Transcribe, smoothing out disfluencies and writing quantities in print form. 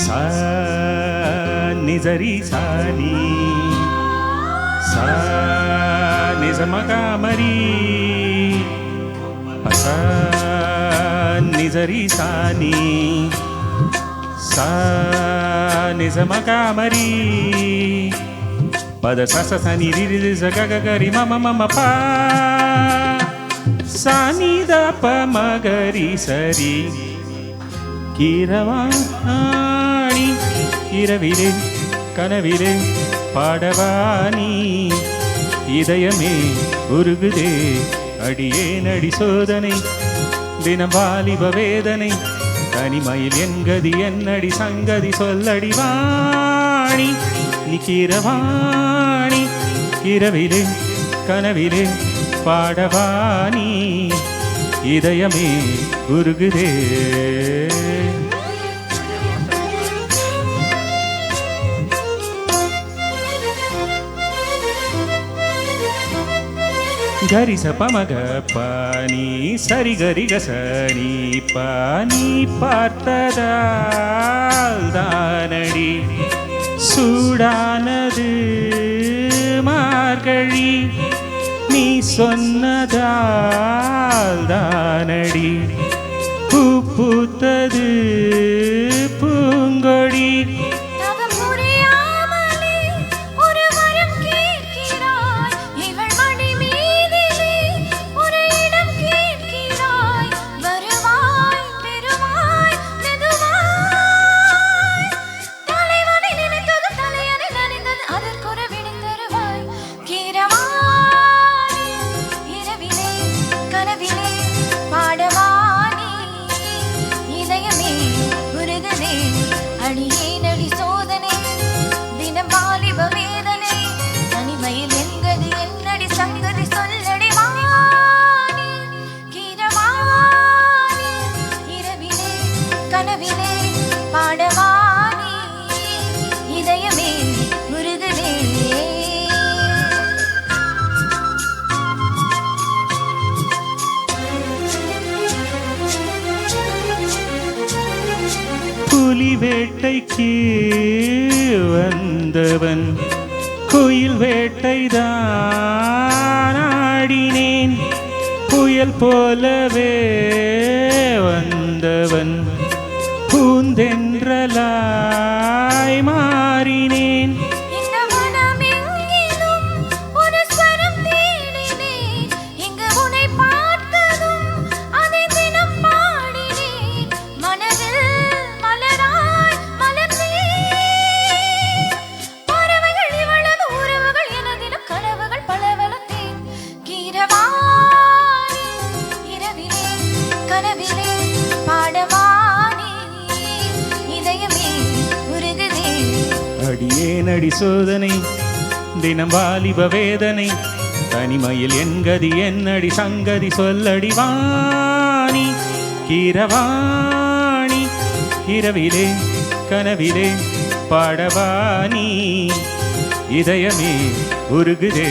சா நிசரி சானி சா நிசமகாமரி பசா நிசரி சானி சா நிசமகாமரி பத சச சனி ரி சககரி மம மம பா சானி த ப மகரி சரி கீரவாணி இரவிலே கனவிலே பாடவாணி இதயமே உருகுதே அடியே நடி சோதனை தினம் வாலிப வேதனை தனிமையில் என்கதி என்னடி சங்கதி சொல்லடி வாணி நீ கீரவாணி இரவிலே கனவிலே பாடவாணி இதயமே உருகுதே கரி ச பமக பானி சரி கரி கசனி பானி பார்த்ததால் தானடி சூடானது மார்கழி நீ சொன்னதால் தானடி பூ பூத்தது பூங்கொடி புலி வேட்டைக்கு வந்தவன் குயில் வேட்டைதான் ஆடினேன் புயல் போலவே வந்தவன் பூந்தென்றலாய் மாறினேன் அடியேனடி சோதனை தினம் வாலிப வேதனை தனிமையில் என்கதி என்னடி சங்கதி சொல்லடி வாணி கீரவாணி இரவிலே கனவிலே பாடவாணி இதயமே உருகுதே